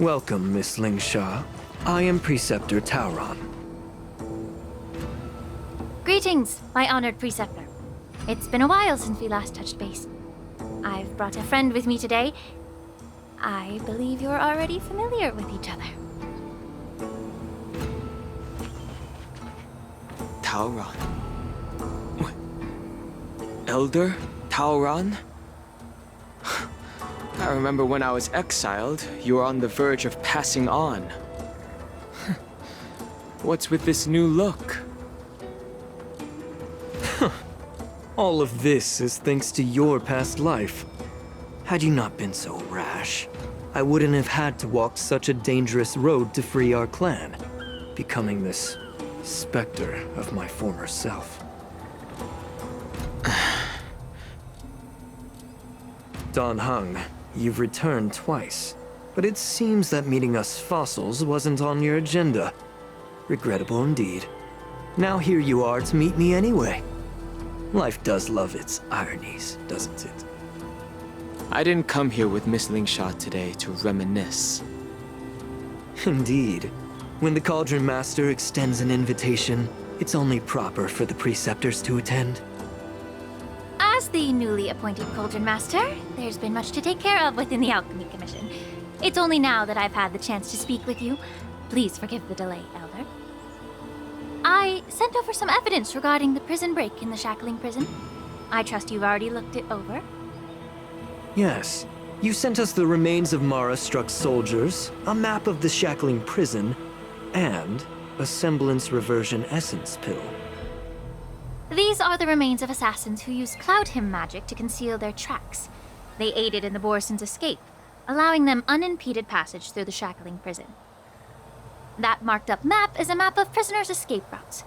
Welcome, Miss Lingsha. I am Preceptor Tauron. Greetings, my honored Preceptor. It's been a while since we last touched base. I've brought a friend with me today. I believe you're already familiar with each other. Tauron? What? Elder Tauron? I remember when I was exiled, you were on the verge of passing on. What's with this new look? All of this is thanks to your past life. Had you not been so rash, I wouldn't have had to walk such a dangerous road to free our clan, becoming this specter of my former self. Dan Heng, you've returned twice, but it seems that meeting us fossils wasn't on your agenda. Regrettable indeed. Now here you are to meet me anyway. Life does love its ironies, doesn't it? I didn't come here with Miss Lingsha today to reminisce. Indeed. When the Cauldron Master extends an invitation, it's only proper for the Preceptors to attend. As the newly appointed Cauldron Master, there's been much to take care of within the Alchemy Commission. It's only now that I've had the chance to speak with you. Please forgive the delay, Elder. I sent over some evidence regarding the prison break in the Shackling Prison. I trust you've already looked it over. Yes. You sent us the remains of Mara-struck soldiers, a map of the Shackling Prison, and a semblance reversion essence pill. These are the remains of assassins who used Cloud Hymn magic to conceal their tracks. They aided in the Borison's escape, allowing them unimpeded passage through the Shackling Prison. That marked-up map is a map of prisoners' escape routes.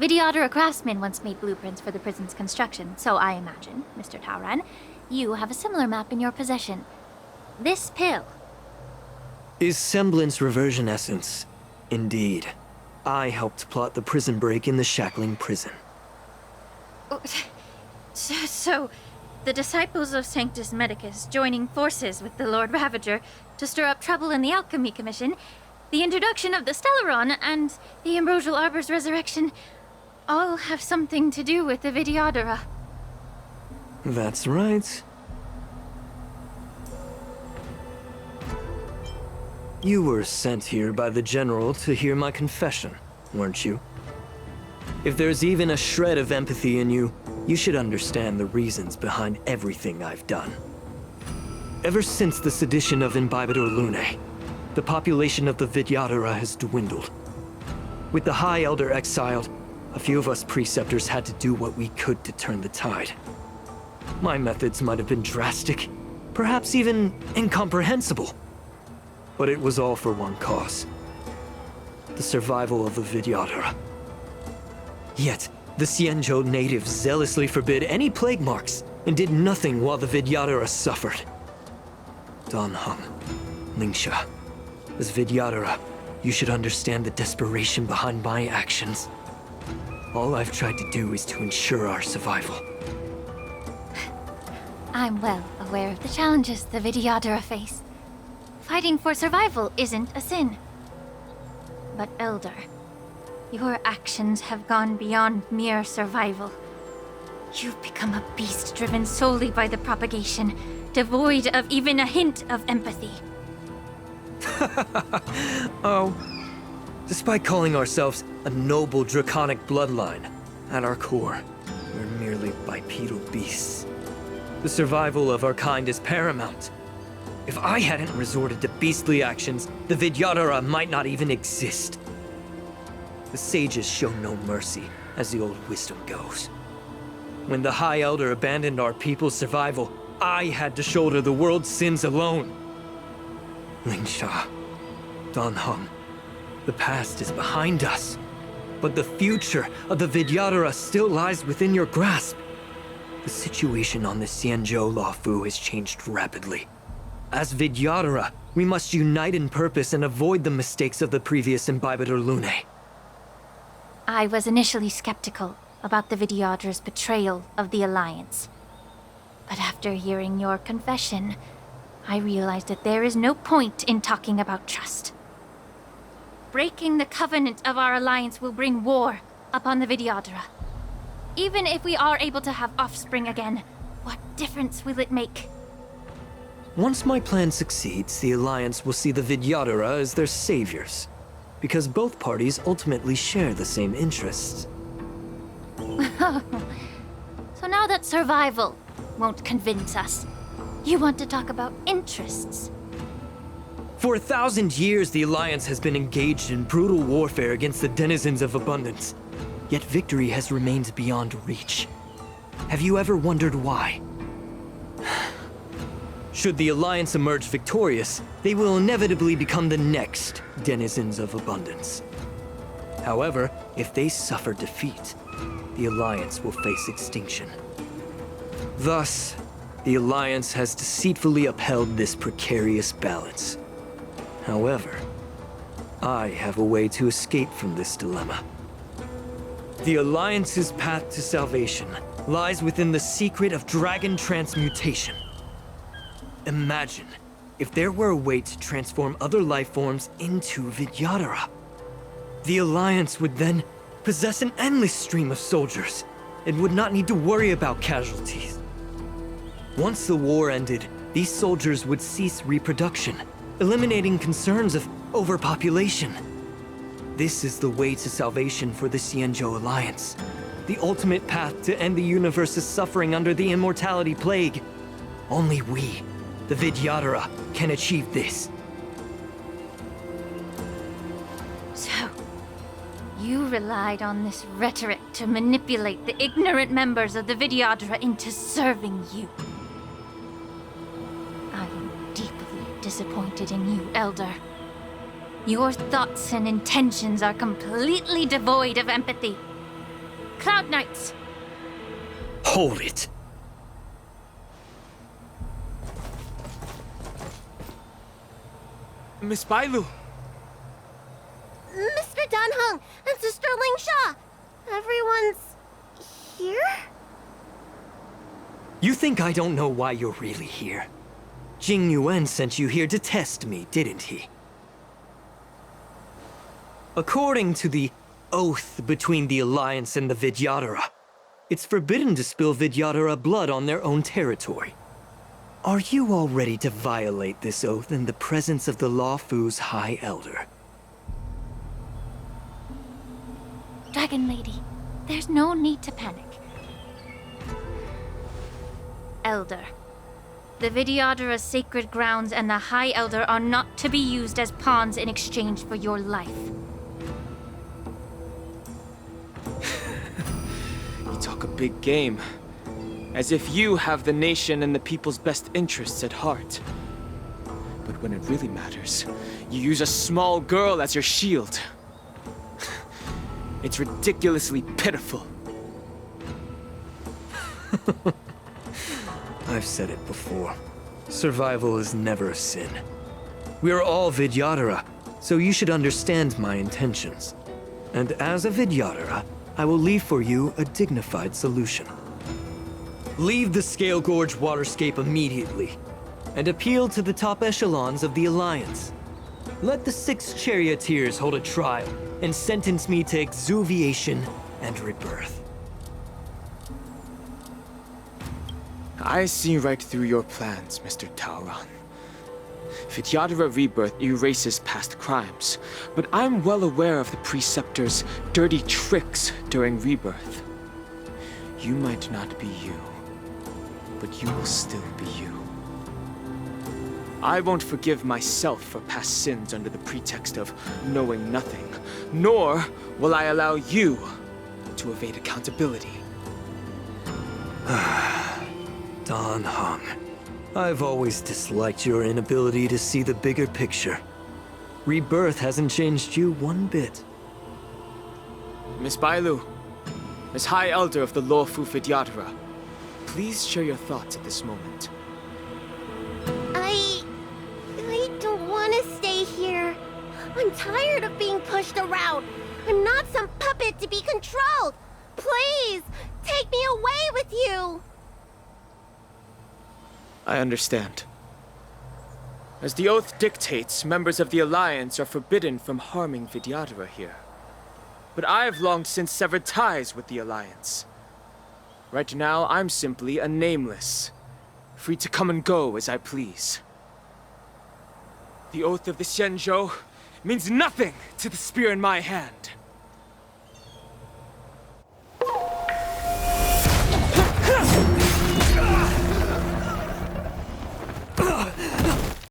Vidyadhara craftsmen once made blueprints for the prison's construction, so I imagine, Mr. Tauron, you have a similar map in your possession. This pill. Is semblance reversion essence. Indeed. I helped plot the prison break in the Shackling Prison. So, the disciples of Sanctus Medicus joining forces with the Lord Ravager to stir up trouble in the Alchemy Commission, the introduction of the Stellaron, and the Ambrosial Arbor's resurrection all have something to do with the Vidyadhara. That's right. You were sent here by the General to hear my confession, weren't you? If there's even a shred of empathy in you, you should understand the reasons behind everything I've done. Ever since the sedition of Imbibitor Lunae, the population of the Vidyadhara has dwindled. With the High Elder exiled, a few of us Preceptors had to do what we could to turn the tide. My methods might have been drastic, perhaps even incomprehensible. But it was all for one cause. The survival of the Vidyadhara. Yet, the Xianzhou natives zealously forbid any plague marks and did nothing while the Vidyadhara suffered. Dan Heng, Lingsha, as Vidyadhara, you should understand the desperation behind my actions. All I've tried to do is to ensure our survival. I'm well aware of the challenges the Vidyadhara face. Fighting for survival isn't a sin. But Elder, your actions have gone beyond mere survival. You've become a beast driven solely by the propagation, devoid of even a hint of empathy. Oh. Despite calling ourselves a noble draconic bloodline, at our core, we're merely bipedal beasts. The survival of our kind is paramount. If I hadn't resorted to beastly actions, the Vidyadhara might not even exist. The sages show no mercy, as the old wisdom goes. When the High Elder abandoned our people's survival, I had to shoulder the world's sins alone. Lingsha, Dan Heng, the past is behind us, but the future of the Vidyadhara still lies within your grasp. The situation on the Xianzhou Luofu has changed rapidly. As Vidyadhara, we must unite in purpose and avoid the mistakes of the previous Imbibitor Lunae. I was initially skeptical about the Vidyadhara's betrayal of the Alliance. But after hearing your confession, I realized that there is no point in talking about trust. Breaking the covenant of our alliance will bring war upon the Vidyadhara. Even if we are able to have offspring again, what difference will it make? Once my plan succeeds, the Alliance will see the Vidyadhara as their saviors, because both parties ultimately share the same interests. So now that survival won't convince us, you want to talk about interests? For 1,000 years, the Alliance has been engaged in brutal warfare against the denizens of abundance. Yet victory has remained beyond reach. Have you ever wondered why? Should the Alliance emerge victorious, they will inevitably become the next denizens of abundance. However, if they suffer defeat, the Alliance will face extinction. Thus, the Alliance has deceitfully upheld this precarious balance. However, I have a way to escape from this dilemma. The Alliance's path to salvation lies within the secret of dragon transmutation. Imagine if there were a way to transform other life forms into Vidyadhara. The Alliance would then possess an endless stream of soldiers and would not need to worry about casualties. Once the war ended, these soldiers would cease reproduction, eliminating concerns of overpopulation. This is the way to salvation for the Xianzhou Alliance. The ultimate path to end the universe's suffering under the immortality plague. Only we, the Vidyadhara, can achieve this. So, you relied on this rhetoric to manipulate the ignorant members of the Vidyadhara into serving you. I am deeply disappointed in you, Elder. Your thoughts and intentions are completely devoid of empathy. Cloud Knights! Hold it! Miss Bailu! Mr. Danheng and Sister Ling Sha! Everyone's here? You think I don't know why you're really here? Jing Yuan sent you here to test me, didn't he? According to the oath between the Alliance and the Vidyadhara, it's forbidden to spill Vidyadhara blood on their own territory. Are you all ready to violate this oath in the presence of the Luofu's High Elder? Dragon Lady, there's no need to panic. Elder, the Vidyadhara's sacred grounds and the High Elder are not to be used as pawns in exchange for your life. You talk a big game. As if you have the nation and the people's best interests at heart. But when it really matters, you use a small girl as your shield. It's ridiculously pitiful. I've said it before. Survival is never a sin. We are all Vidyadhara, so you should understand my intentions. And as a Vidyadhara, I will leave for you a dignified solution. Leave the Scale Gorge waterscape immediately, and appeal to the top echelons of the Alliance. Let the 6 charioteers hold a trial and sentence me to exuviation and rebirth. I see right through your plans, Mr. Tauron. Vidyadhara Rebirth erases past crimes, but I'm well aware of the Preceptor's dirty tricks during Rebirth. You might not be you, but you will still be you. I won't forgive myself for past sins under the pretext of knowing nothing, nor will I allow you to evade accountability. Danheng, I've always disliked your inability to see the bigger picture. Rebirth hasn't changed you one bit. Miss Bailu, as High Elder of the Luofu Vidyadhara, please share your thoughts at this moment. I don't want to stay here. I'm tired of being pushed around. I'm not some puppet to be controlled. Please, take me away with you. I understand. As the oath dictates, members of the Alliance are forbidden from harming Vidyadhara here. But I've long since severed ties with the Alliance. Right now, I'm simply a nameless, free to come and go as I please. The oath of the Xianzhou means nothing to the spear in my hand.